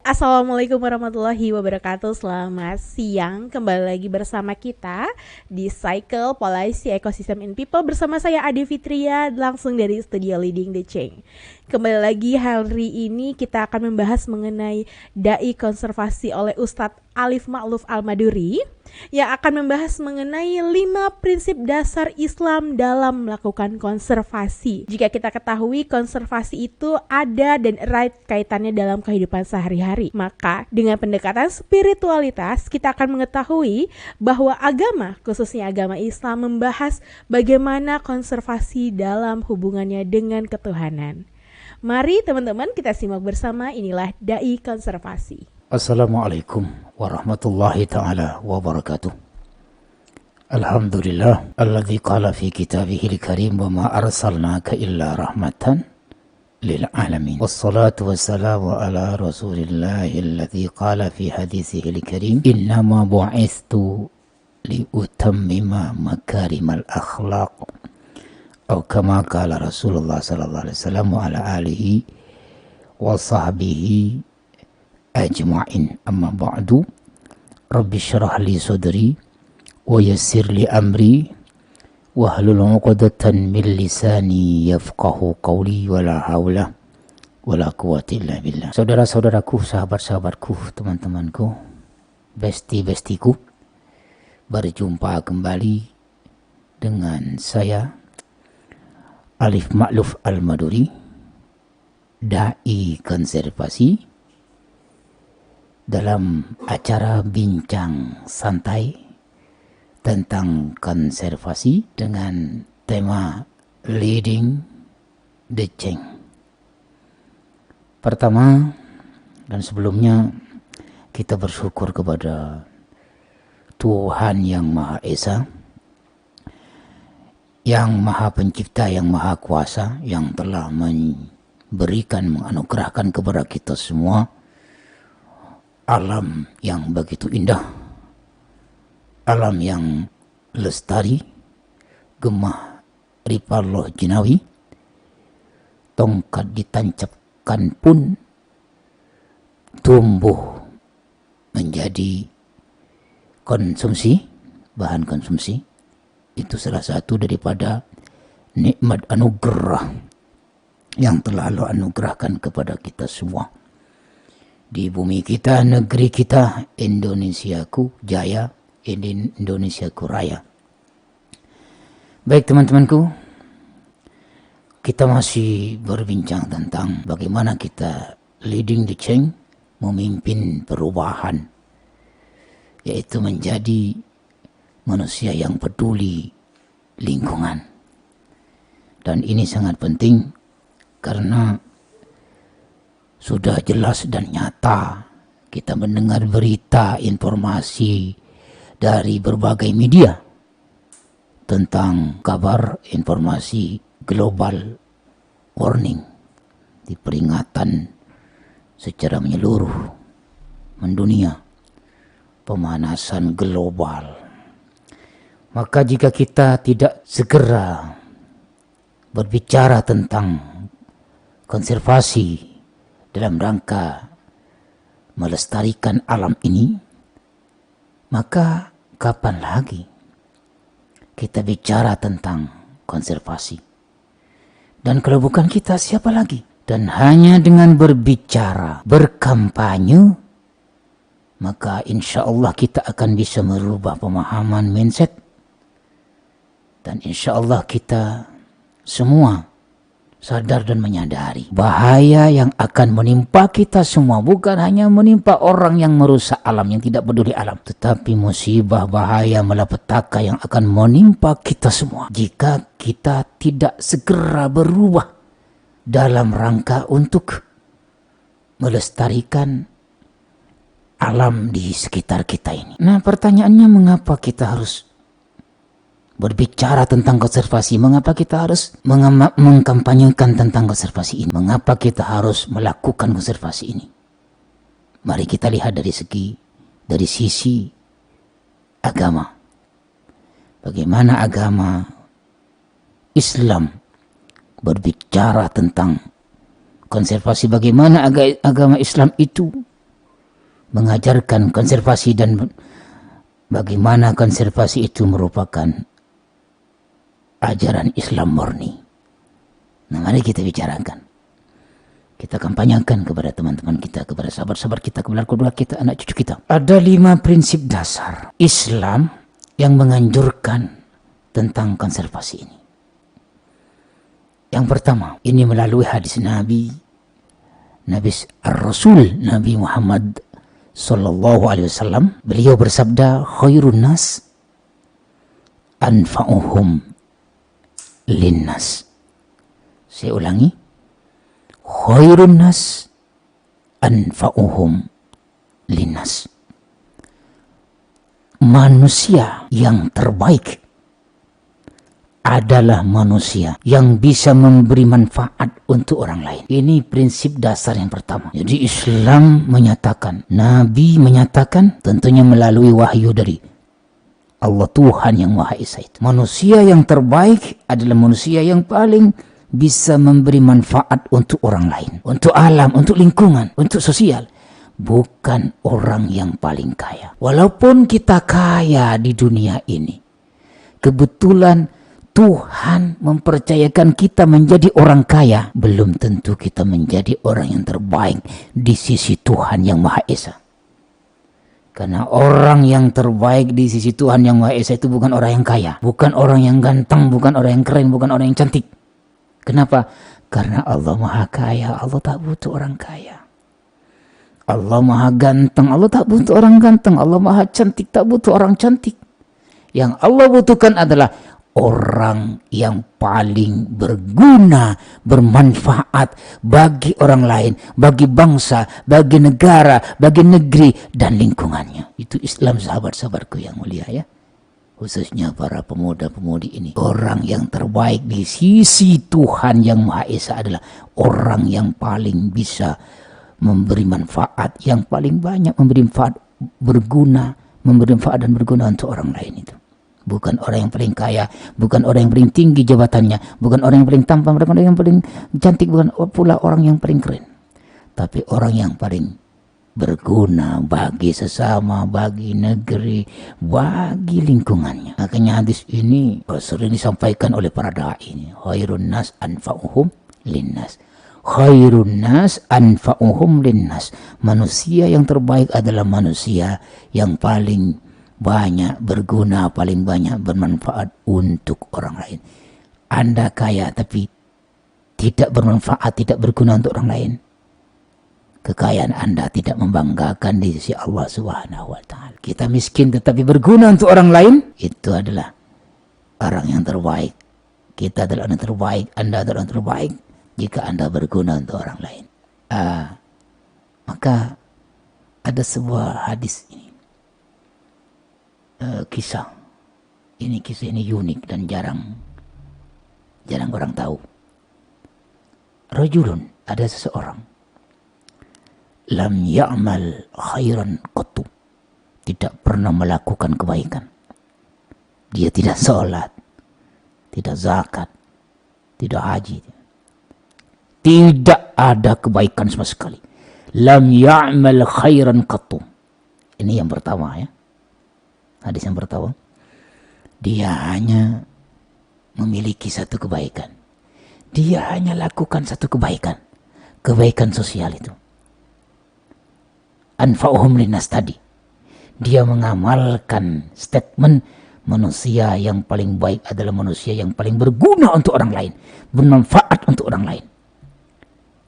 Assalamualaikum warahmatullahi wabarakatuh. Selamat siang, kembali lagi bersama kita di Cycle Policy Ecosystem in People bersama saya Ade Fitria langsung dari studio Leading the Change. Kembali lagi hari ini kita akan membahas mengenai dai konservasi oleh Ustadz Alif Ma'luf Al-Maduri yang akan membahas mengenai 5 prinsip dasar Islam dalam melakukan konservasi. Jika kita ketahui konservasi itu ada dan erat kaitannya dalam kehidupan sehari-hari, maka dengan pendekatan spiritualitas kita akan mengetahui bahwa agama, khususnya agama Islam, membahas bagaimana konservasi dalam hubungannya dengan ketuhanan. Mari teman-teman kita simak bersama, inilah dai konservasi. Assalamualaikum warahmatullahi ta'ala wabarakatuh. Alhamdulillah alladzi qala fi kitabihil karim wa ma arsalnaka illa rahmatan lil alamin. Wassalatu wassalamu ala rasulillahi alladzi qala fi hadithihil karim innama bu'ithtu li utammima makarimal akhlaq. Atau kama qala Rasulullah sallallahu alaihi wasallam wa ala alihi wa sahbihi ajma'in. Amma ba'du, rabbi syrah li sadri wa yassir li amri wahlul 'uqdatan min lisani yafqahu qawli wa la haula wa la quwwata illa billah. Saudara-saudaraku, sahabat-sahabatku, teman-temanku, besti-bestiku, berjumpa kembali dengan saya Alif Ma'luf Al-Maduri, dai konservasi, dalam acara bincang santai tentang konservasi dengan tema Leading the Change. Pertama dan sebelumnya kita bersyukur kepada Tuhan Yang Maha Esa, Yang Maha Pencipta, Yang Maha Kuasa, yang telah memberikan, menganugerahkan kepada kita semua alam yang begitu indah, alam yang lestari, gemah ripalloh jinawi, tongkat ditancapkan pun tumbuh menjadi konsumsi, bahan konsumsi. Itu salah satu daripada nikmat anugerah yang telah Allah anugerahkan kepada kita semua. Di bumi kita, negeri kita, Indonesiaku jaya, Indonesiaku raya. Baik teman-temanku, kita masih berbincang tentang bagaimana kita leading the change, memimpin perubahan, yaitu menjadi manusia yang peduli lingkungan. Dan ini sangat penting karena sudah jelas dan nyata kita mendengar berita, informasi dari berbagai media tentang kabar informasi global warning, di peringatan secara menyeluruh mendunia pemanasan global. Maka jika kita tidak segera berbicara tentang konservasi dalam rangka melestarikan alam ini, maka kapan lagi kita bicara tentang konservasi? Dan kalau bukan kita, siapa lagi? Dan hanya dengan berbicara, berkampanye, maka insya Allah kita akan bisa merubah pemahaman mindset. Dan insya Allah kita semua sadar dan menyadari bahaya yang akan menimpa kita semua bukan hanya menimpa orang yang merusak alam, yang tidak peduli alam, tetapi musibah bahaya malapetaka yang akan menimpa kita semua jika kita tidak segera berubah dalam rangka untuk melestarikan alam di sekitar kita ini. Nah, pertanyaannya, mengapa kita harus berbicara tentang konservasi? Mengapa kita harus mengkampanyekan tentang konservasi ini? Mengapa kita harus melakukan konservasi ini? Mari kita lihat dari sisi agama. Bagaimana agama Islam berbicara tentang konservasi, bagaimana agama Islam itu mengajarkan konservasi dan bagaimana konservasi itu merupakan ajaran Islam murni. Nah, mari kita bicarakan. Kita kampanyakan kepada teman-teman kita, kepada sahabat-sahabat kita, kepada keluarga kita, anak cucu kita. Ada 5 prinsip dasar Islam yang menganjurkan tentang konservasi ini. Yang pertama, ini melalui hadis Nabi Rasul Nabi Muhammad sallallahu alaihi wasallam. Beliau bersabda, khairun nas anfa'uhum linnas. Saya ulangi, khairun nas anfa'uhum linnas. Manusia yang terbaik adalah manusia yang bisa memberi manfaat untuk orang lain. Ini prinsip dasar yang pertama. Jadi Islam menyatakan, Nabi menyatakan, tentunya melalui wahyu dari Allah Tuhan yang Maha Esa itu. Manusia yang terbaik adalah manusia yang paling bisa memberi manfaat untuk orang lain, untuk alam, untuk lingkungan, untuk sosial. Bukan orang yang paling kaya. Walaupun kita kaya di dunia ini, kebetulan Tuhan mempercayakan kita menjadi orang kaya, belum tentu kita menjadi orang yang terbaik di sisi Tuhan yang Maha Esa. Karena orang yang terbaik di sisi Tuhan yang Maha Esa itu bukan orang yang kaya, bukan orang yang ganteng, bukan orang yang keren, bukan orang yang cantik. Kenapa? Karena Allah Maha Kaya, Allah tak butuh orang kaya. Allah Maha Ganteng, Allah tak butuh orang ganteng. Allah Maha Cantik, tak butuh orang cantik. Yang Allah butuhkan adalah orang yang paling berguna, bermanfaat bagi orang lain, bagi bangsa, bagi negara, bagi negeri, dan lingkungannya. Itu Islam, sahabat-sahabatku yang mulia ya. Khususnya para pemuda-pemudi ini. Orang yang terbaik di sisi Tuhan yang Maha Esa adalah orang yang paling bisa memberi manfaat, yang paling banyak memberi manfaat, berguna, memberi manfaat dan berguna untuk orang lain itu. Bukan orang yang paling kaya, bukan orang yang paling tinggi jabatannya, bukan orang yang paling tampan, bukan orang yang paling cantik, bukan pula orang yang paling keren. Tapi orang yang paling berguna bagi sesama, bagi negeri, bagi lingkungannya. Makanya hadis ini sering disampaikan oleh para da'i ini. Khairun nas anfa'uhum linnas. Khairun nas anfa'uhum linnas. Manusia yang terbaik adalah manusia yang paling banyak berguna, paling banyak bermanfaat untuk orang lain. Anda kaya tapi tidak bermanfaat, tidak berguna untuk orang lain, kekayaan Anda tidak membanggakan di sisi Allah Subhanahu wa Ta'ala. Kita miskin tetapi berguna untuk orang lain, itu adalah orang yang terbaik. Kita adalah orang yang terbaik, Anda adalah orang yang terbaik jika Anda berguna untuk orang lain. Maka ada sebuah hadis ini, kisah ini unik dan jarang orang tahu. Rajulun, ada seseorang, lam ya'mal khairan qattu, tidak pernah melakukan kebaikan. Dia tidak sholat, tidak zakat, tidak haji, tidak ada kebaikan sama sekali. Lam ya'mal khairan qattu. Ini yang pertama ya. Hadis yang pertama. Dia hanya memiliki satu kebaikan. Dia hanya lakukan satu kebaikan. Kebaikan sosial itu. Anfa'uhum linnas tadi. Dia mengamalkan statement manusia yang paling baik adalah manusia yang paling berguna untuk orang lain. Bermanfaat untuk orang lain.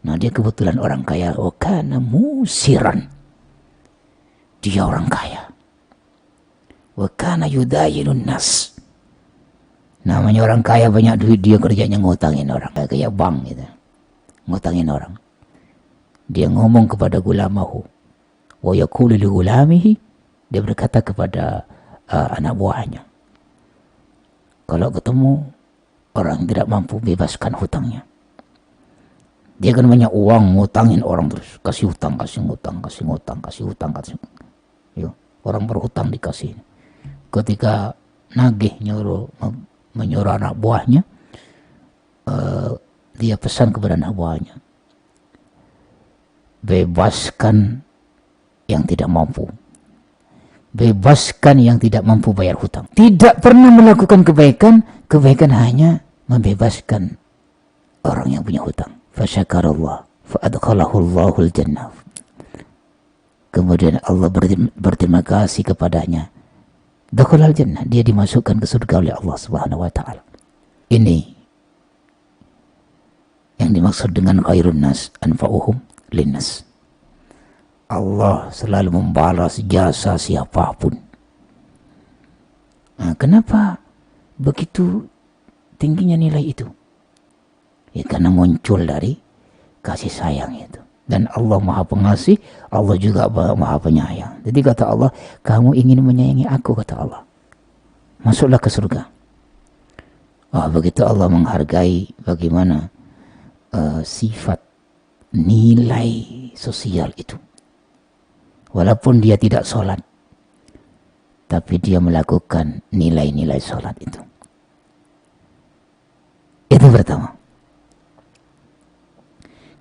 Nah, dia kebetulan orang kaya. Wakana musiran. Dia orang kaya. Wakana yudayinun nas. Namanya orang kaya banyak duit, dia kerjanya ngutangin orang. Kayak bank gitu. Ngutangin orang. Dia ngomong kepada gulamahu. Wa yaqulu li gulamihi. Dia berkata kepada anak buahnya. Kalau ketemu orang tidak mampu, bebaskan hutangnya. Dia kan banyak uang, ngutangin orang terus. Kasih hutang, kasih ngutang, kasih ngutang, kasih hutang, kasih. Yo, orang berhutang dikasih. Ketika nagih menyuruh anak buahnya, dia pesan kepada anak buahnya, bebaskan yang tidak mampu. Bebaskan yang tidak mampu bayar hutang. Tidak pernah melakukan kebaikan, kebaikan hanya membebaskan orang yang punya hutang. Fasyakarallah fa'adkhalahu Allahul jannah. Kemudian Allah berterima kasih kepadanya. Dakhalal jannah, dia dimasukkan ke surga oleh Allah Subhanahu wa taala. Ini yang dimaksud dengan khairun nas anfa'uhum linnas. Allah selalu membalas jasa siapapun. Nah, kenapa begitu tingginya nilai itu? Ya karena muncul dari kasih sayang itu. Dan Allah Maha Pengasih, Allah juga Maha Penyayang. Jadi kata Allah, kamu ingin menyayangi aku, kata Allah, masuklah ke surga. Begitu Allah menghargai bagaimana sifat nilai sosial itu. Walaupun dia tidak sholat, tapi dia melakukan nilai-nilai sholat itu. Itu pertama.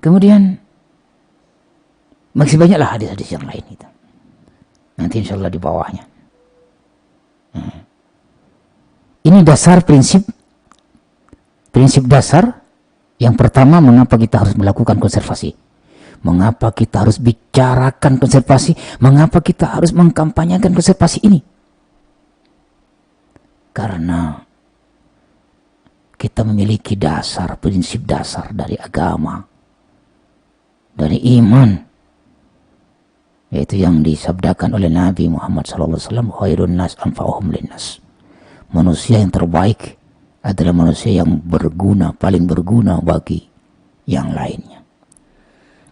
Kemudian masih banyaklah hadis-hadis yang lain itu. Nanti insya Allah di bawahnya. Ini dasar prinsip dasar. Yang pertama, mengapa kita harus melakukan konservasi? Mengapa kita harus bicarakan konservasi? Mengapa kita harus mengkampanyekan konservasi ini? Karena kita memiliki dasar, prinsip dasar dari agama, dari iman, yaitu yang disabdakan oleh Nabi Muhammad SAW, khairun nas anfa'uhum linnas. Manusia yang terbaik adalah manusia yang berguna, paling berguna bagi yang lainnya.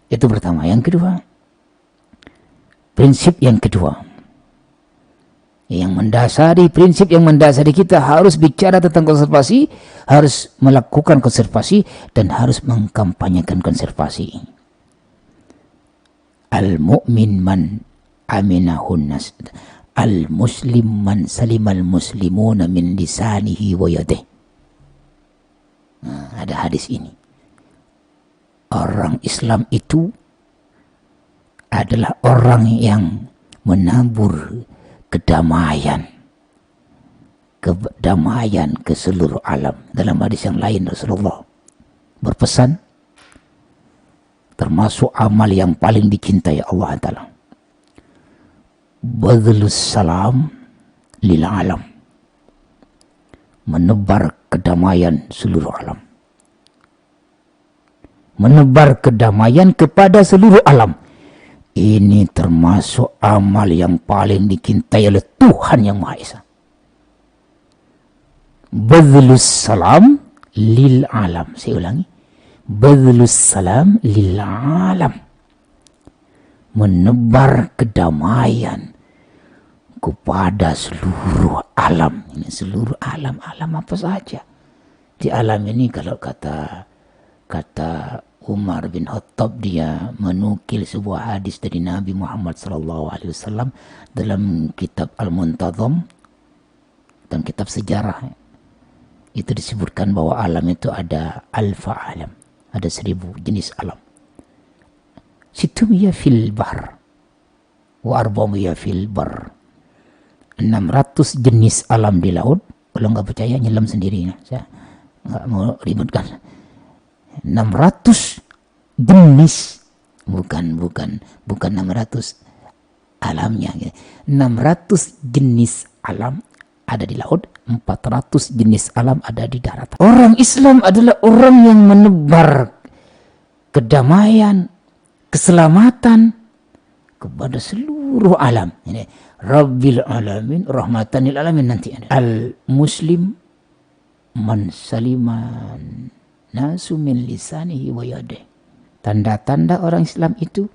Itu pertama. Yang kedua, prinsip yang kedua, prinsip yang mendasari kita harus bicara tentang konservasi, harus melakukan konservasi, dan harus mengkampanyekan konservasi. Al-mu'min man aminahun nas, al-muslim man salimal muslimuna min lisanihi wa yadih. Ada hadis ini. Orang Islam itu adalah orang yang menabur kedamaian ke seluruh alam. Dalam hadis yang lain Rasulullah berpesan, termasuk amal yang paling dicintai Allah Ta'ala, badlus salam lil alam, menebar kedamaian seluruh alam. Menebar kedamaian kepada seluruh alam. Ini termasuk amal yang paling dicintai oleh Tuhan Yang Maha Esa. Badlus salam lil alam. Saya ulangi. Badlus salam lil alam. Menebar kedamaian kepada seluruh alam. Ini seluruh alam. Alam apa saja? Di alam ini kalau kata Umar bin Khattab, dia menukil sebuah hadis dari Nabi Muhammad SAW dalam kitab Al-Muntazam dan kitab sejarah. Itu disebutkan bahwa alam itu ada alfa alam, ada 1000 jenis alam. Situmiyah fil bahr wa arba'umiyah fil bar. 600 jenis alam di laut. Kalau nggak percaya nyelam sendiri. Saya nggak mau ributkan. 600 jenis, bukan 600 alamnya. 600 jenis alam ada di laut, 400 jenis alam ada di darat. Orang Islam adalah orang yang menebar kedamaian, keselamatan kepada seluruh alam. Ini Rabbil alamin, rahmatan lil alamin, nanti ada. Al-muslim man saliman nasu min lisanihi wa yadih. Tanda-tanda orang Islam itu,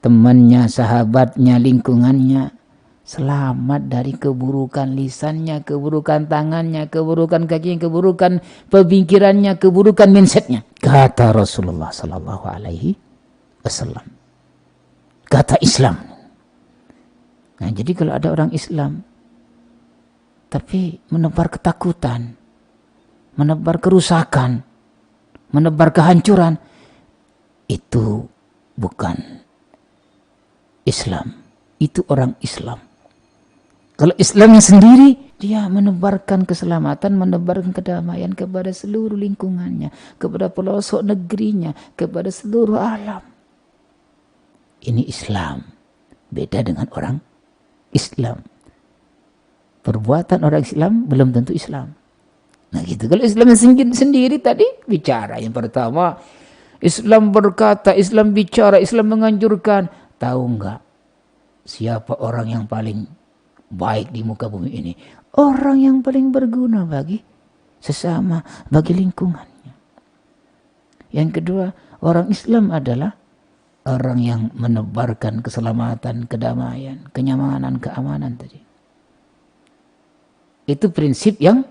temannya, sahabatnya, lingkungannya selamat dari keburukan lisannya, keburukan tangannya, keburukan kakinya, keburukan pemikirannya, keburukan mindsetnya. Kata Rasulullah sallallahu alaihi wasallam. Kata Islam. Nah, jadi kalau ada orang Islam tapi menebar ketakutan, menebar kerusakan, menebar kehancuran, itu bukan Islam. Itu orang Islam. Kalau Islamnya sendiri, dia menebarkan keselamatan, menebarkan kedamaian kepada seluruh lingkungannya, kepada pelosok negerinya, kepada seluruh alam. Ini Islam. Beda dengan orang Islam. Perbuatan orang Islam belum tentu Islam. Nah gitu. Kalau Islam sendiri tadi bicara. Yang pertama, Islam berkata, Islam bicara, Islam menganjurkan. Tahu enggak siapa orang yang paling baik di muka bumi ini? Orang yang paling berguna bagi sesama, bagi lingkungannya. Yang kedua, orang Islam adalah orang yang menebarkan keselamatan, kedamaian, kenyamanan, keamanan tadi. Itu prinsip yang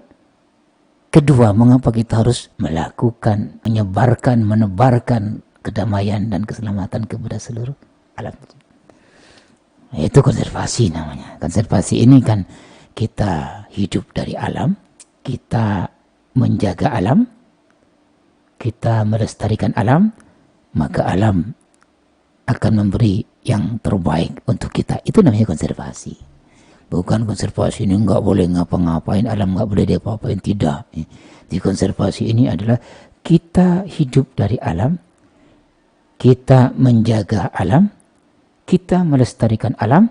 kedua, mengapa kita harus melakukan, menyebarkan, menebarkan kedamaian dan keselamatan kepada seluruh alam. Itu konservasi namanya. Konservasi ini kan kita hidup dari alam, kita menjaga alam, kita melestarikan alam, maka alam akan memberi yang terbaik untuk kita. Itu namanya konservasi. Bukan konservasi ini nggak boleh ngapa-ngapain, alam nggak boleh diapa-apain, tidak. Di konservasi ini adalah kita hidup dari alam, kita menjaga alam, kita melestarikan alam,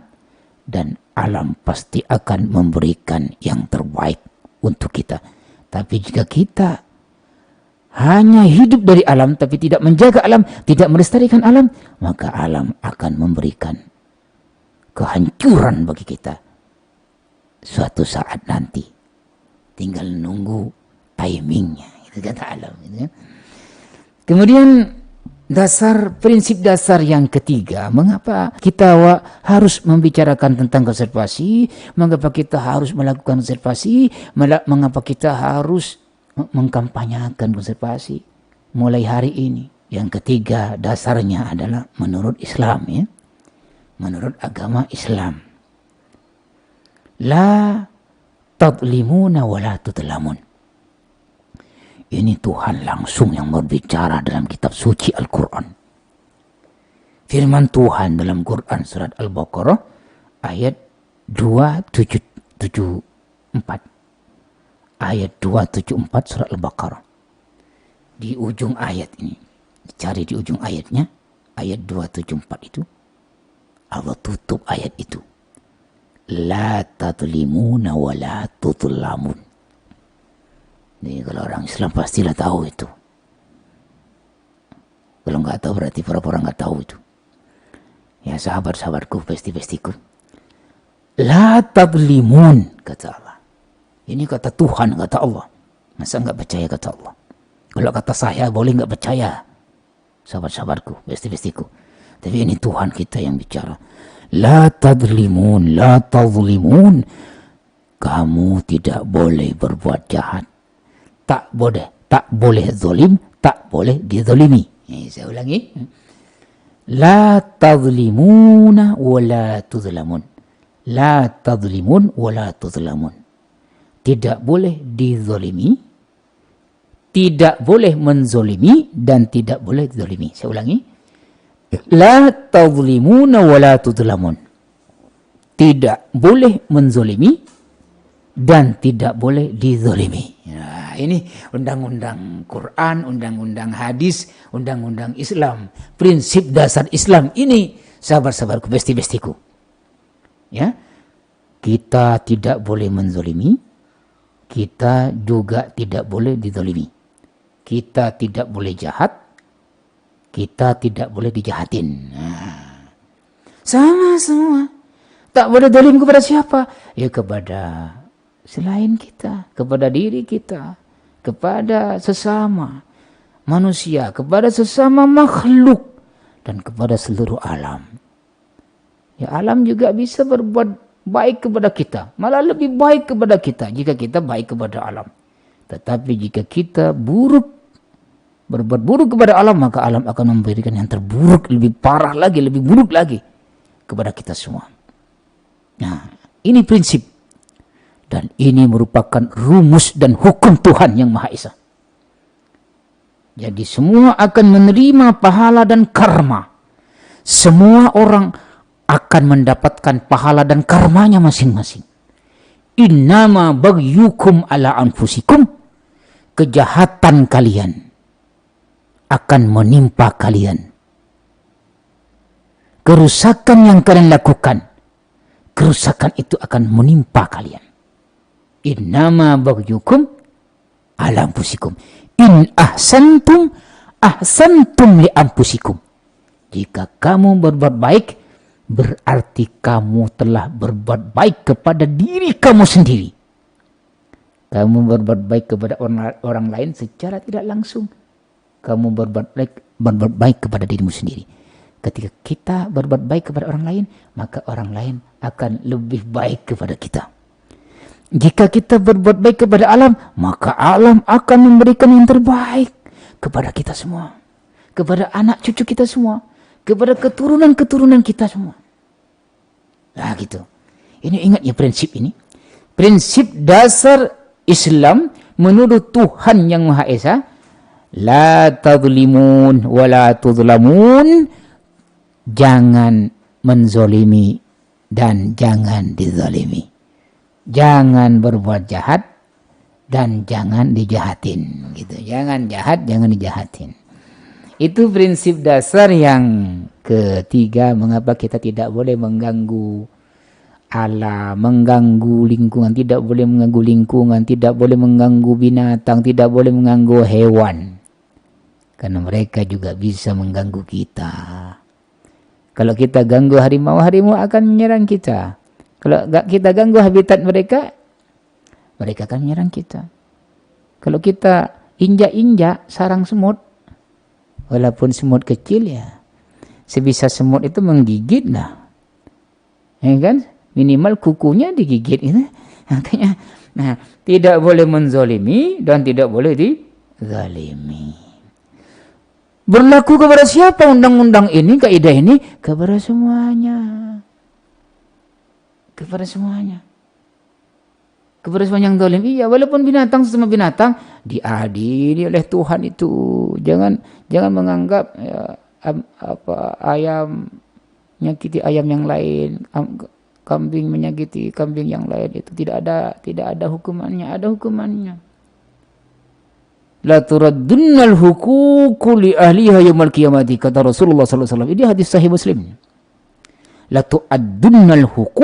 dan alam pasti akan memberikan yang terbaik untuk kita. Tapi jika kita hanya hidup dari alam tapi tidak menjaga alam, tidak melestarikan alam, maka alam akan memberikan kehancuran bagi kita suatu saat nanti. Tinggal nunggu timingnya, itu kata alam. Kemudian prinsip dasar yang ketiga, mengapa kita harus membicarakan tentang konservasi, mengapa kita harus melakukan konservasi, mengapa kita harus mengkampanyakan konservasi mulai hari ini. Yang ketiga dasarnya adalah menurut Islam, ya, menurut agama Islam. La tadlimuna wa la tudlamun. Ini Tuhan langsung yang berbicara dalam kitab suci Al-Quran. Firman Tuhan dalam Quran surat Al-Baqarah ayat 274. Ayat 274 surat Al-Baqarah. Di ujung ayat ini, dicari di ujung ayatnya, ayat 274 itu, Allah tutup ayat itu. La tadlimuna wa la tudlamun. Nih, kalau orang Islam pastilah tahu itu. Kalau nggak tahu berarti pura-pura nggak tahu itu. Ya sahabat-sahabatku, besti-bestiku. La tadlimun, kata Allah. Ini kata Tuhan, kata Allah. Masa nggak percaya kata Allah? Kalau kata saya boleh nggak percaya, sahabat-sahabatku, besti-bestiku. Tapi ini Tuhan kita yang bicara. La tadlimun, la tadlimun. Kamu tidak boleh berbuat jahat. Tak boleh zalim, tak boleh dizalimi. Saya ulangi. La tadlimuna wa la tuzlamun. La tadlimun wa la tuzlamun. Tidak boleh dizalimi, tidak boleh menzalimi, dan tidak boleh dizalimi. Saya ulangi. La tadlimuna wa la tuzlamun. Tidak boleh menzalimi dan tidak boleh dizalimi. Nah, ini undang-undang Quran, undang-undang hadis, undang-undang Islam. Prinsip dasar Islam ini, sahabat-sahabatku, besti-bestiku. Ya. Kita tidak boleh menzalimi, kita juga tidak boleh dizalimi. Kita tidak boleh jahat, kita tidak boleh dijahatin. Nah, sama semua. Tak boleh zalim kepada siapa? Ya kepada selain kita, kepada diri kita, kepada sesama manusia, kepada sesama makhluk, dan kepada seluruh alam. Ya, alam juga bisa berbuat baik kepada kita, malah lebih baik kepada kita jika kita baik kepada alam. Tetapi jika kita berbuat buruk kepada alam, maka alam akan memberikan yang terburuk, lebih parah lagi, lebih buruk lagi kepada kita semua. Nah, ini prinsip. Dan ini merupakan rumus dan hukum Tuhan yang Maha Esa. Jadi semua akan menerima pahala dan karma. Semua orang akan mendapatkan pahala dan karmanya masing-masing. Innama bagyukum ala anfusikum, kejahatan kalian akan menimpa kalian. Kerusakan yang kalian lakukan, kerusakan itu akan menimpa kalian. Innama bagyukum ala anfusikum. In ahsantum ahsantum li anfusikum. Jika kamu berbuat baik, berarti kamu telah berbuat baik kepada diri kamu sendiri. Kamu berbuat baik kepada orang lain secara tidak langsung. Kamu berbuat baik kepada dirimu sendiri. Ketika kita berbuat baik kepada orang lain, maka orang lain akan lebih baik kepada kita. Jika kita berbuat baik kepada alam, maka alam akan memberikan yang terbaik kepada kita semua. Kepada anak cucu kita semua. Kepada keturunan-keturunan kita semua. Nah gitu. Ini ingat ya prinsip ini. Prinsip dasar Islam menuduh Tuhan yang Maha Esa. La tadlimun wa la tudlamun. Jangan menzolimi dan jangan dizalimi. Jangan berbuat jahat dan jangan dijahatin. Gitu. Jangan jahat, jangan dijahatin. Itu prinsip dasar yang ketiga, mengapa kita tidak boleh mengganggu alam, mengganggu lingkungan, tidak boleh mengganggu lingkungan, tidak boleh mengganggu binatang, tidak boleh mengganggu hewan. Karena mereka juga bisa mengganggu kita. Kalau kita ganggu harimau, harimau akan menyerang kita. Kalau kita ganggu habitat mereka, mereka akan menyerang kita. Kalau kita injak-injak sarang semut, walaupun semut kecil ya, sebisa semut itu menggigit lah, ya kan? Minimal kukunya digigit itu. Makanya, nah, tidak boleh menzalimi dan tidak boleh dizalimi. Berlaku kepada siapa undang-undang ini, kaidah ini? Kepada semuanya. Kepada semuanya. Kepada semua yang zalim. Iya, walaupun binatang sesama binatang diadili oleh Tuhan itu. Jangan menganggap ya, ayam menyakiti ayam yang lain, kambing menyakiti kambing yang lain, itu tidak ada hukumannya. Ada hukumannya. La turaddunnal huququ li ahliha yaumil qiyamati, kata Rasulullah sallallahu alaihi wasallam. Ini hadis sahih Muslim. La tu'addunnal huquq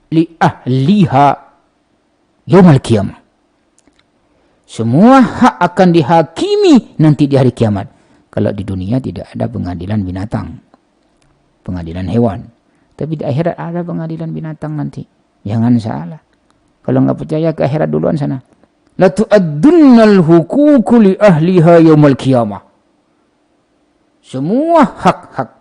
li ahliha yaumil qiyamah. Semua hak akan dihakimi nanti di hari kiamat. Kalau di dunia tidak ada pengadilan binatang, pengadilan hewan, tapi di akhirat ada pengadilan binatang nanti. Jangan salah. Kalau nggak percaya, ke akhirat duluan sana. La tu'addunnal huququ li ahliha yaumil qiyamah. Semua hak-hak,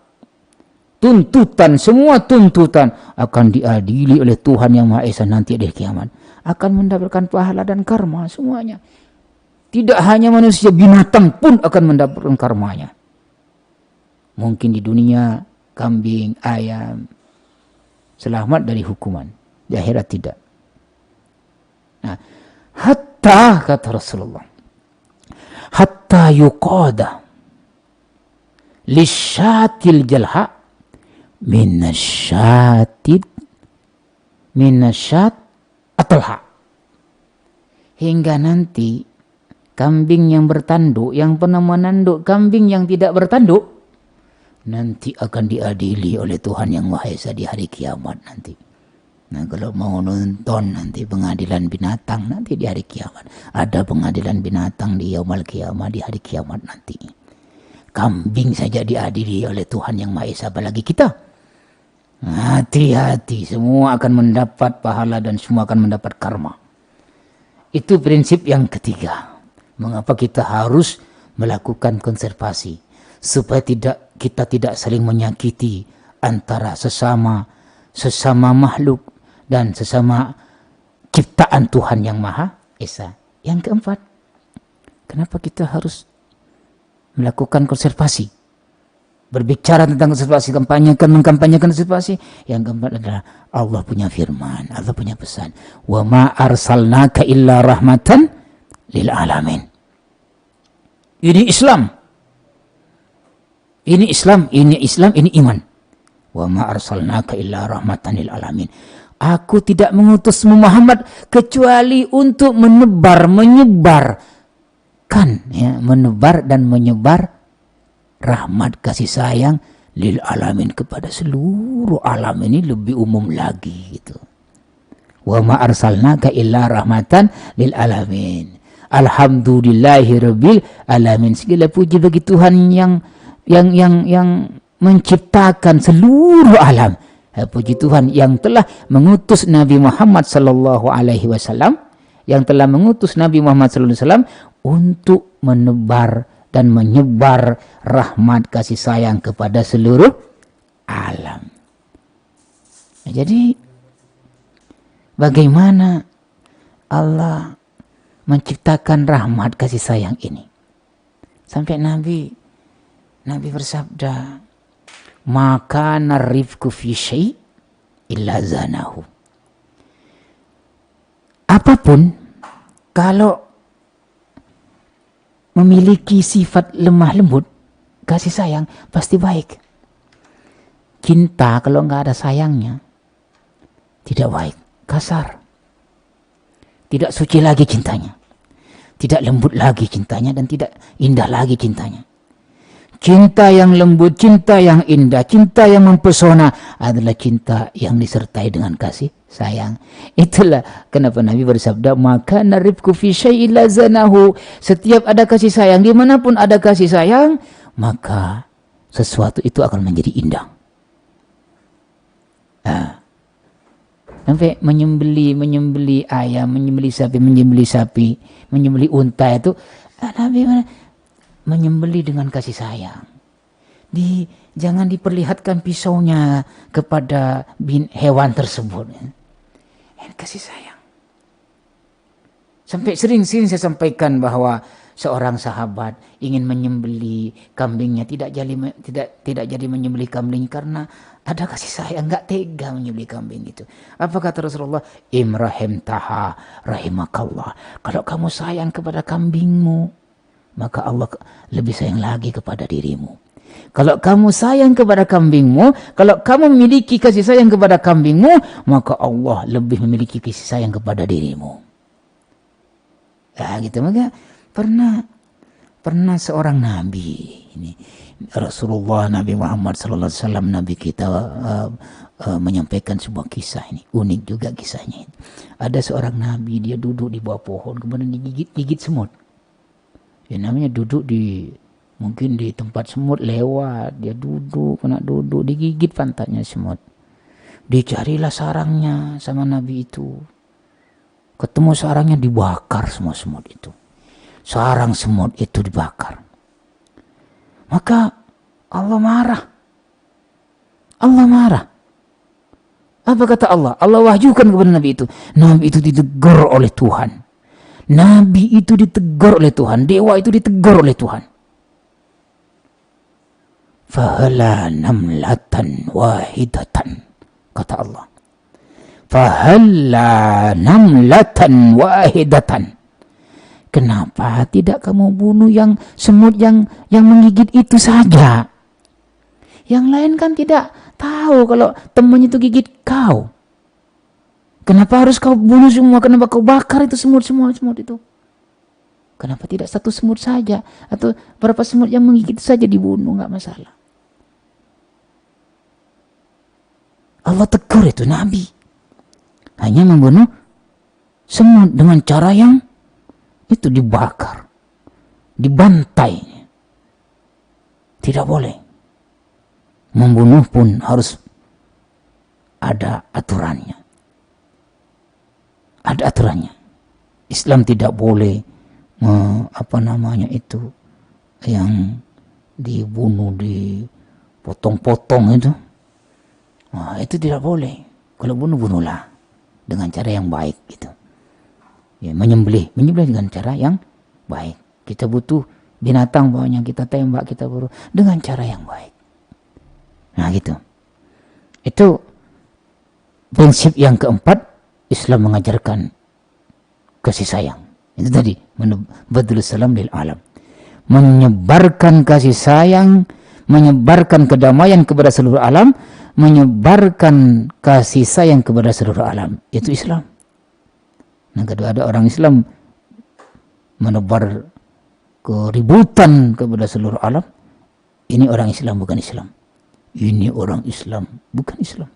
tuntutan, semua tuntutan akan diadili oleh Tuhan yang Maha Esa nanti di kiamat. Akan mendapatkan pahala dan karma semuanya. Tidak hanya manusia, binatang pun akan mendapatkan karmanya. Mungkin di dunia kambing, ayam selamat dari hukuman, di akhirat tidak. Nah, hatta kata Rasulullah, hatta yuqada lisyatil jalha minasyat atalha. Hingga nanti kambing yang bertanduk, yang pernah menanduk kambing yang tidak bertanduk, nanti akan diadili oleh Tuhan yang Maha Esa di hari kiamat nanti. Nah, kalau mau nonton nanti pengadilan binatang nanti di hari kiamat, ada pengadilan binatang di yaumul kiamat, di hari kiamat nanti. Kambing saja diadili oleh Tuhan yang Maha Esa, apalagi kita. Hati-hati, semua akan mendapat pahala dan semua akan mendapat karma. Itu prinsip yang ketiga. Mengapa kita harus melakukan konservasi, supaya kita tidak saling menyakiti antara sesama makhluk dan sesama ciptaan Tuhan yang Maha Esa. Yang keempat, kenapa kita harus melakukan konservasi? Berbicara tentang konservasi, mengkampanyekan konservasi. Yang keempat adalah Allah punya firman, Allah punya pesan. Wa ma arsalnaka illa rahmatan lil alamin. Ini Islam. Ini Islam, ini iman. Wa ma arsalnaka illa rahmatan lil alamin. Aku tidak mengutusmu Muhammad kecuali untuk menebar dan menyebar rahmat kasih sayang lil alamin, kepada seluruh alam. Ini lebih umum lagi gitu. Wa ma arsalnaka illa rahmatan lil alamin. Alhamdulillahirabbil alamin. Segala puji bagi Tuhan yang menciptakan seluruh alam. Puji Tuhan yang telah mengutus Nabi Muhammad sallallahu alaihi wasallam, untuk menebar dan menyebar rahmat kasih sayang kepada seluruh alam. Nah, jadi bagaimana Allah menciptakan rahmat kasih sayang ini? Sampai Nabi bersabda, maka narifku fi syai' illa zanahu. Apapun kalau memiliki sifat lemah lembut, kasih sayang, pasti baik. Cinta kalau nggak ada sayangnya, tidak baik, kasar. Tidak suci lagi cintanya, tidak lembut lagi cintanya, dan tidak indah lagi cintanya. Cinta yang lembut, cinta yang indah, cinta yang mempesona adalah cinta yang disertai dengan kasih sayang. Itulah kenapa Nabi bersabda, maka narifku fi syai'in la zanahu. Setiap ada kasih sayang, dimanapun ada kasih sayang, maka sesuatu itu akan menjadi indah. Sampai menyembeli ayam, menyembeli sapi, menyembeli unta itu, Nabi menyembeli dengan kasih sayang. Jangan diperlihatkan pisaunya kepada hewan tersebut. Kasih sayang. Sampai sering saya sampaikan bahwa seorang sahabat ingin menyembeli kambingnya, tidak jadi menyembeli kambing karena ada kasih sayang, nggak tega menyembeli kambing itu. Apa kata Rasulullah? Imrahim taha rahimakallah. Kalau kamu sayang kepada kambingmu, maka Allah lebih sayang lagi kepada dirimu. Kalau kamu sayang kepada kambingmu, kalau kamu memiliki kasih sayang kepada kambingmu, maka Allah lebih memiliki kasih sayang kepada dirimu. Gitu. Maka pernah seorang nabi, ini Rasulullah Nabi Muhammad sallallahu alaihi wasallam, nabi kita, menyampaikan sebuah kisah ini. Unik juga kisahnya ini. Ada seorang nabi, dia duduk di bawah pohon, kemudian digigit semut. Ya, namanya duduk mungkin di tempat semut lewat, dia duduk digigit pantatnya semut. Dicarilah sarangnya sama Nabi itu. Ketemu sarangnya, dibakar semua semut itu. Sarang semut itu dibakar. Maka Allah marah. Apa kata Allah? Allah wahyukan kepada Nabi itu. Nabi itu ditegur oleh Tuhan. Nabi itu ditegur oleh Tuhan, dewa itu ditegur oleh Tuhan. Fahala namlatan wahidatan, kata Allah. Fahala namlatan wahidatan. Kenapa tidak kamu bunuh yang semut yang menggigit itu saja? Yang lain kan tidak tahu kalau temannya itu gigit kau. Kenapa harus kau bunuh semua? Kenapa kau bakar itu semut itu? Kenapa tidak satu semut saja? Atau berapa semut yang menggigit saja dibunuh, nggak masalah. Allah tegur itu Nabi. Hanya membunuh semut dengan cara yang itu dibakar, dibantai. Tidak boleh. Membunuh pun harus ada aturannya. Ada aturannya. Islam tidak boleh yang dibunuh, dipotong-potong itu. Nah, itu tidak boleh. Kalau bunuhlah dengan cara yang baik gitu. Ya, menyembelih dengan cara yang baik. Kita butuh binatang bawahnya, kita tembak, kita bunuh dengan cara yang baik. Nah, gitu. Itu prinsip yang keempat. Islam mengajarkan kasih sayang. Itu tadi, badlus salam lil alam. Menyebarkan kasih sayang, menyebarkan kedamaian kepada seluruh alam menyebarkan kasih sayang kepada seluruh alam, itu Islam. Yang kedua, ada orang Islam menebar keributan kepada seluruh alam, ini orang Islam bukan Islam. Ini orang Islam bukan Islam.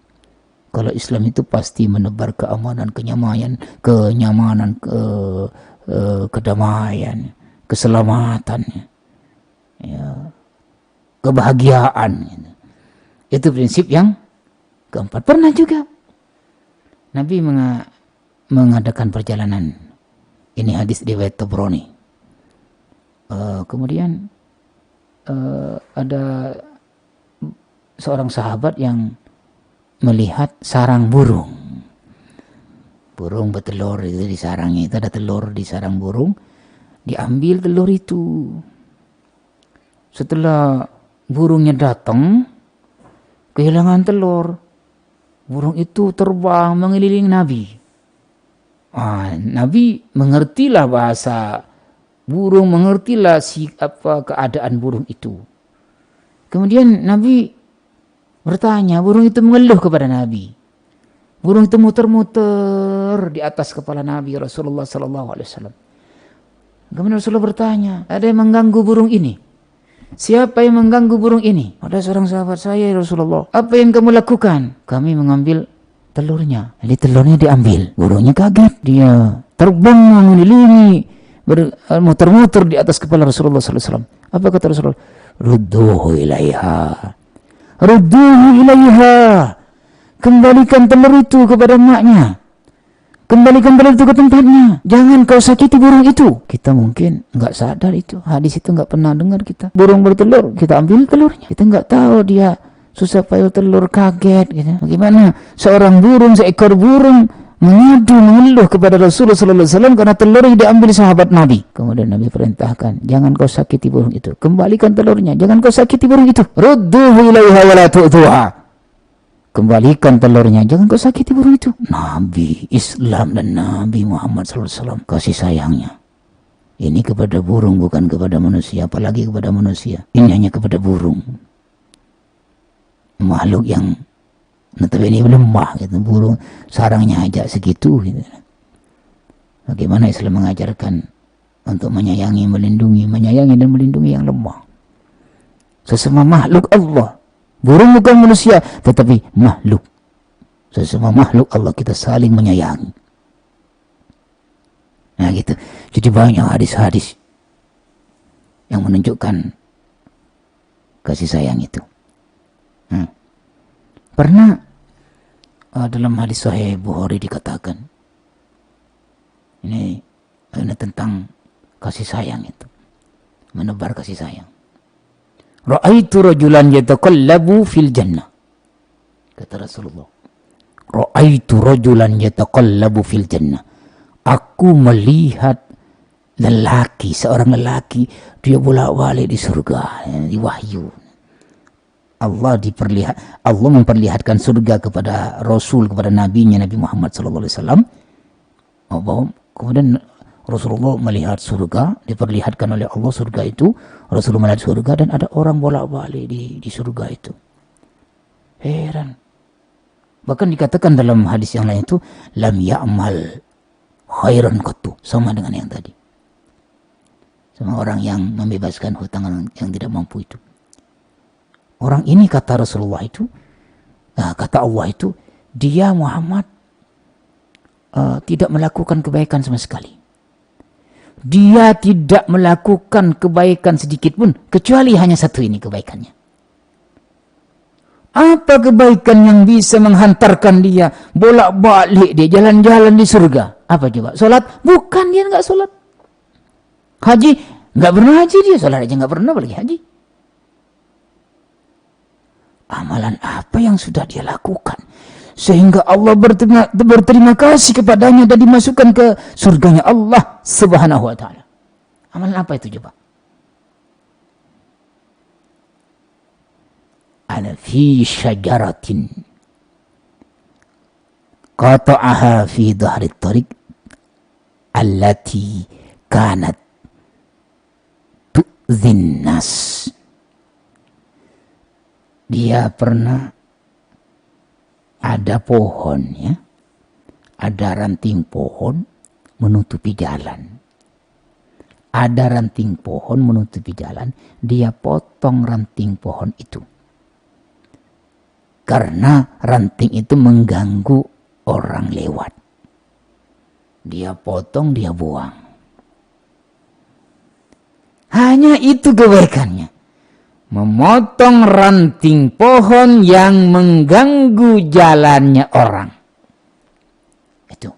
Kalau Islam itu pasti menebar keamanan, kenyamanan, kedamaian, keselamatan, ya, kebahagiaan. Itu prinsip yang keempat. Pernah juga Nabi mengadakan perjalanan. Ini hadis riwayat Tabrani. Kemudian ada seorang sahabat yang melihat sarang burung. Burung bertelur itu di sarangnya, itu ada telur di sarang burung. Diambil telur itu. Setelah burungnya datang, kehilangan telur. Burung itu terbang mengelilingi Nabi. Nabi mengertilah bahasa burung, mengertilah keadaan burung itu. Kemudian Nabi bertanya, burung itu mengeluh kepada Nabi. Burung itu muter-muter di atas kepala Nabi Rasulullah SAW. Kemudian Rasulullah bertanya, ada yang mengganggu burung ini? Siapa yang mengganggu burung ini? Ada seorang sahabat saya, Rasulullah. Apa yang kamu lakukan? Kami mengambil telurnya. Jadi telurnya diambil. Burungnya kaget. Dia terbang mengelilingi, muter-muter di atas kepala Rasulullah SAW. Apa kata Rasulullah? Rudduhu ilaiha. Rudduhu ilaiha. Kembalikan telur itu kepada maknya. Kembalikan telur itu ke tempatnya. Jangan kau sakiti burung itu. Kita mungkin nggak sadar itu. Hadis itu nggak pernah dengar kita. Burung bertelur, kita ambil telurnya. Kita nggak tahu dia susah payah telur, kaget. Gitu. Bagaimana seorang burung, seekor burung mengadu, mengeluh kepada Rasulullah SAW karena telurnya diambil sahabat Nabi. Kemudian Nabi perintahkan, jangan kau sakiti burung itu. Kembalikan telurnya. Jangan kau sakiti burung itu. Rudduhu ilaiha wa la tu'tuha. Kembalikan telurnya, jangan kau sakiti burung itu. Nabi Islam dan Nabi Muhammad SAW kasih sayangnya ini kepada burung, bukan kepada manusia, apalagi kepada manusia. Ini hanya kepada burung, makhluk yang notabene lemah gitu. Burung sarangnya aja segitu gitu. Bagaimana Islam mengajarkan untuk menyayangi, melindungi, dan melindungi yang lemah, sesama makhluk Allah. Burung bukan manusia, tetapi makhluk. Sesama makhluk Allah kita saling menyayangi. Nah gitu. Jadi banyak hadis-hadis yang menunjukkan kasih sayang itu. Pernah dalam hadis Sahih Bukhari dikatakan, ini tentang kasih sayang itu, menebar kasih sayang. Ra'aitu rajulan yataqallabu fil jannah. Kata Rasulullah, Ra'aitu rajulan yataqallabu fil jannah. Aku melihat seorang lelaki, dia bolak-balik di surga, di wahyu. Allah memperlihatkan surga kepada Rasul, kepada nabinya Nabi Muhammad SAW. Kemudian Rasulullah melihat surga, diperlihatkan oleh Allah surga itu. Rasulullah melihat surga dan ada orang bolak-balik di surga itu. Heran. Bahkan dikatakan dalam hadis yang lain itu, lam ya'mal khairan qattu, sama dengan yang tadi. Sama orang yang membebaskan hutang yang tidak mampu itu. Orang ini kata Rasulullah itu, kata Allah itu, dia Muhammad tidak melakukan kebaikan sama sekali. Dia tidak melakukan kebaikan sedikit pun, kecuali hanya satu ini kebaikannya. Apa kebaikan yang bisa menghantarkan dia bolak-balik, dia jalan-jalan di surga? Apa coba? Salat? Bukan, dia nggak salat. Haji? Nggak pernah haji dia, salat aja nggak pernah, apalagi haji. Amalan apa yang sudah dia lakukan sehingga Allah berterima kasih kepadanya dan dimasukkan ke surganya Allah Subhanahu wa ta'ala? Amalan apa itu coba? Ana fi syajaratin qata'aha fi dhahri tariq allati kanat tu'dhin nas. Dia pernah ada pohon ya, ada ranting pohon menutupi jalan. Ada ranting pohon menutupi jalan, dia potong ranting pohon itu. Karena ranting itu mengganggu orang lewat. Dia potong, dia buang. Hanya itu kebaikannya. Memotong ranting pohon yang mengganggu jalannya orang. Itu.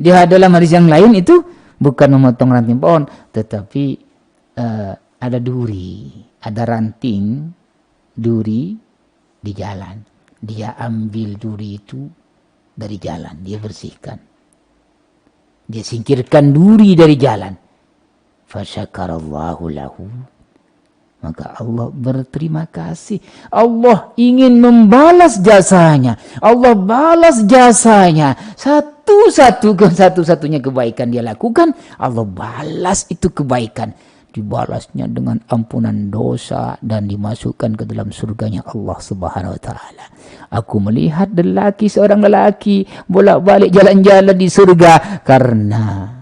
Di dalam hadis yang lain itu bukan memotong ranting pohon, tetapi ada duri, ada ranting duri di jalan. Dia ambil duri itu dari jalan, dia bersihkan. Dia singkirkan duri dari jalan. Fasyakarallahu lahu. Maka Allah berterima kasih. Allah ingin membalas jasanya. Allah balas jasanya. Satu-satunya kebaikan dia lakukan, Allah balas itu kebaikan. Dibalasnya dengan ampunan dosa dan dimasukkan ke dalam surganya Allah Subhanahu wa taala. Aku melihat seorang lelaki bolak-balik jalan-jalan di surga karena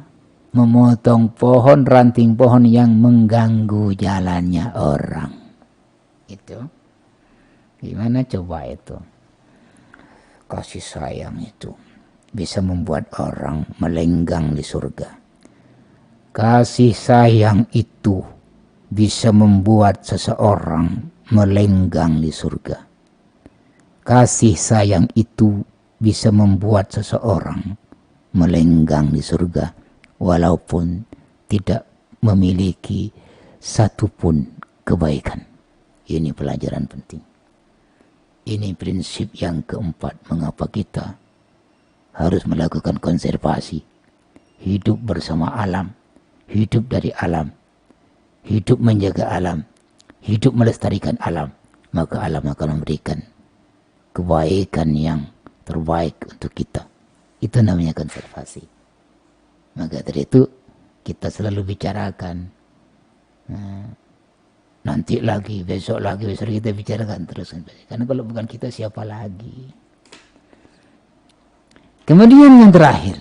memotong pohon, ranting pohon yang mengganggu jalannya orang. Itu gimana coba itu? Kasih sayang itu bisa membuat orang melenggang di surga. Kasih sayang itu bisa membuat seseorang melenggang di surga. Kasih sayang itu bisa membuat seseorang melenggang di surga, walaupun tidak memiliki satupun kebaikan. Ini pelajaran penting. Ini prinsip yang keempat mengapa kita harus melakukan konservasi. Hidup bersama alam, hidup dari alam, hidup menjaga alam, hidup melestarikan alam. Maka alam akan memberikan kebaikan yang terbaik untuk kita. Itu namanya konservasi. Maka dari itu kita selalu bicarakan. Nanti lagi, besok kita bicarakan terus. Karena kalau bukan kita siapa lagi? Kemudian yang terakhir,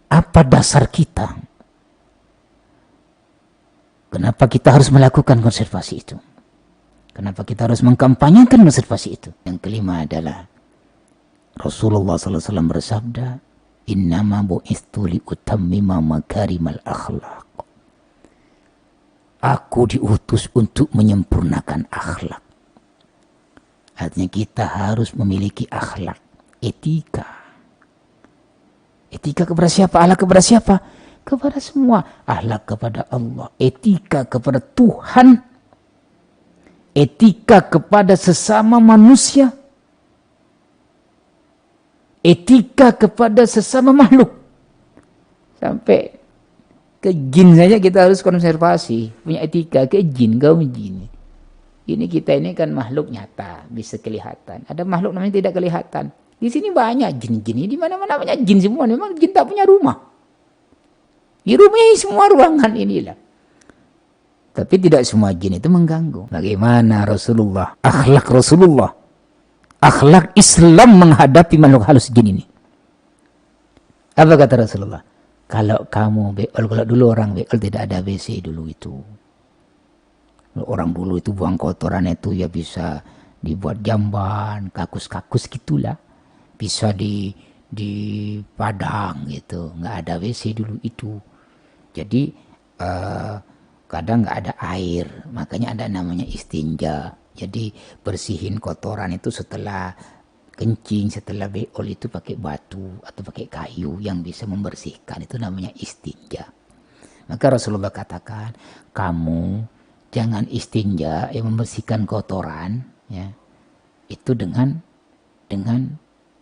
apa dasar kita? Kenapa kita harus melakukan konservasi itu? Kenapa kita harus mengkampanyekan konservasi itu? Yang kelima adalah Rasulullah SAW bersabda, innama bu'istu liutammima makarimal akhlaq. Aku diutus untuk menyempurnakan akhlak. Artinya kita harus memiliki akhlak, etika. Etika kepada siapa? Akhlak kepada siapa? Kepada semua. Akhlak kepada Allah, etika kepada Tuhan, etika kepada sesama manusia, etika kepada sesama makhluk. Sampai ke jin saja kita harus konservasi, punya etika ke jin, kaum jin. Ini kita ini kan makhluk nyata, bisa kelihatan. Ada makhluk namanya tidak kelihatan. Di sini banyak jin-jin, di mana-mana banyak jin semua. Memang jin tak punya rumah. Di rumahnya semua ruangan inilah. Tapi tidak semua jin itu mengganggu. Bagaimana Rasulullah, akhlak Rasulullah, akhlak Islam menghadapi makhluk halus jin ini? Apa kata Rasulullah? Kalau kamu beol, kalau dulu orang beol tidak ada WC dulu itu. Orang dulu itu buang kotoran itu ya bisa dibuat jamban, kakus-kakus gitulah. Bisa di padang gitu. Nggak ada WC dulu itu. Jadi kadang nggak ada air, makanya ada namanya istinja. Jadi bersihin kotoran itu setelah kencing, setelah beol itu pakai batu atau pakai kayu yang bisa membersihkan, itu namanya istinja. Maka Rasulullah katakan, kamu jangan istinja yang membersihkan kotoran ya, itu dengan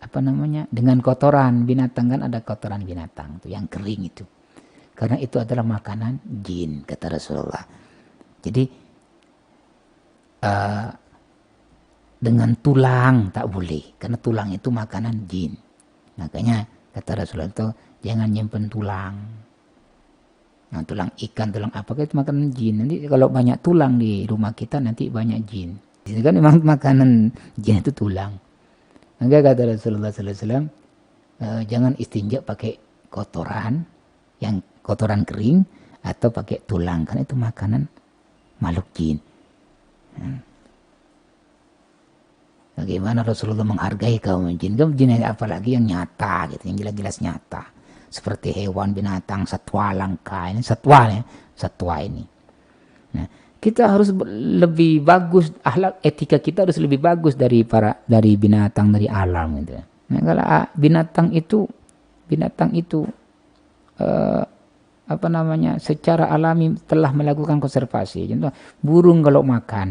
apa namanya, dengan kotoran binatang. Kan ada kotoran binatang tuh yang kering itu, karena itu adalah makanan jin, kata Rasulullah. Jadi dengan tulang tak boleh, karena tulang itu makanan jin. Makanya kata Rasulullah itu jangan nyimpen tulang. Nah, tulang ikan, tulang apa itu makanan jin. Nanti kalau banyak tulang di rumah kita nanti banyak jin. Itu kan memang makanan jin itu tulang. Maka kata Rasulullah SAW, jangan istinja pakai kotoran, yang kotoran kering, atau pakai tulang, karena itu makanan makhluk jin. Bagaimana Rasulullah menghargai kaum jin? Kaum jin apalagi yang nyata gitu, yang jelas-jelas nyata. Seperti hewan, binatang, satwa langka, ini satwa ini. Nah, kita harus lebih bagus, akhlak etika kita harus lebih bagus dari binatang, dari alam gitu. Nah, kalau binatang itu secara alami telah melakukan konservasi. Contoh burung kalau makan,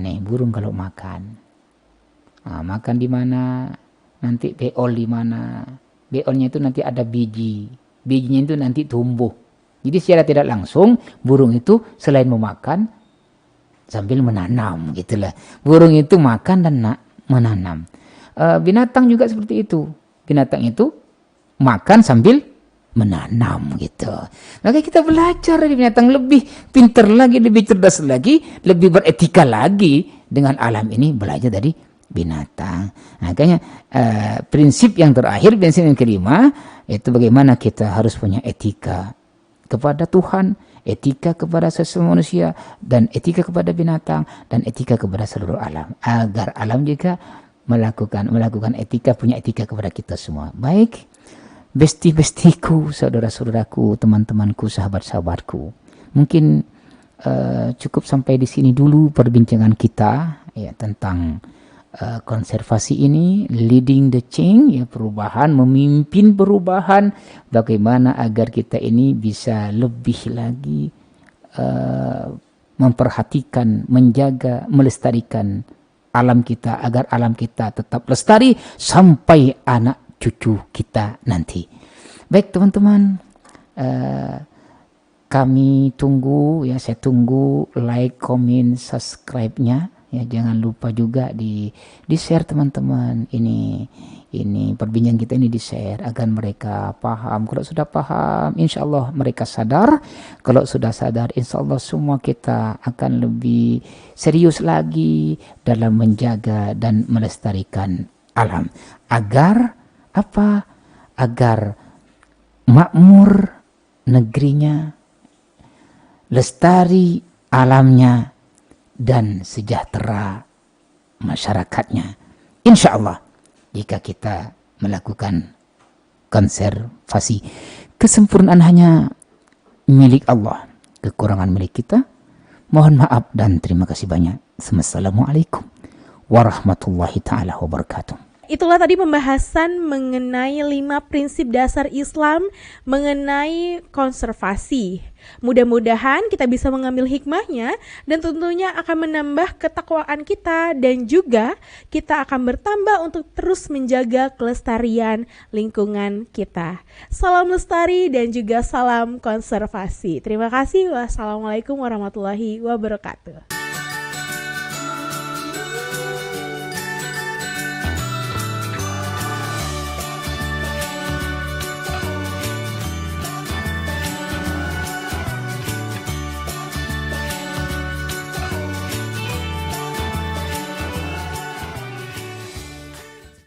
makan di mana, nanti beol di mana, beolnya itu nanti ada bijinya itu nanti tumbuh. Jadi secara tidak langsung burung itu selain memakan sambil menanam gitulah. Burung itu makan dan menanam. Binatang juga seperti itu. Binatang itu makan sambil menanam gitu. Maka kita belajar dari binatang, lebih pintar lagi, lebih cerdas lagi, lebih beretika lagi dengan alam ini, belajar dari binatang. Makanya prinsip yang terakhir, prinsip yang kelima, itu bagaimana kita harus punya etika kepada Tuhan, etika kepada sesama manusia, dan etika kepada binatang, dan etika kepada seluruh alam, agar alam juga melakukan etika, punya etika kepada kita semua. Baik, besti-bestiku, saudara-saudaraku, teman-temanku, sahabat-sahabatku, mungkin cukup sampai di sini dulu perbincangan kita ya tentang konservasi ini, leading the change, ya, perubahan, memimpin perubahan, bagaimana agar kita ini bisa lebih lagi memperhatikan, menjaga, melestarikan alam kita, agar alam kita tetap lestari sampai anak cucu kita nanti. Baik teman-teman, kami tunggu, ya, saya tunggu like, comment, subscribe-nya. Ya, jangan lupa juga di share teman-teman, ini perbincangan kita ini di share agar mereka paham. Kalau sudah paham, insya Allah mereka sadar. Kalau sudah sadar, insya Allah semua kita akan lebih serius lagi dalam menjaga dan melestarikan alam, agar apa? Agar makmur negerinya, lestari alamnya, dan sejahtera masyarakatnya. Insya Allah, jika kita melakukan konservasi, kesempurnaan hanya milik Allah, kekurangan milik kita. Mohon maaf dan terima kasih banyak. Assalamualaikum warahmatullahi ta'ala wabarakatuh. Itulah tadi pembahasan mengenai 5 prinsip dasar Islam mengenai konservasi. Mudah-mudahan kita bisa mengambil hikmahnya dan tentunya akan menambah ketakwaan kita, dan juga kita akan bertambah untuk terus menjaga kelestarian lingkungan kita. Salam lestari dan juga salam konservasi. Terima kasih. Wassalamualaikum warahmatullahi wabarakatuh.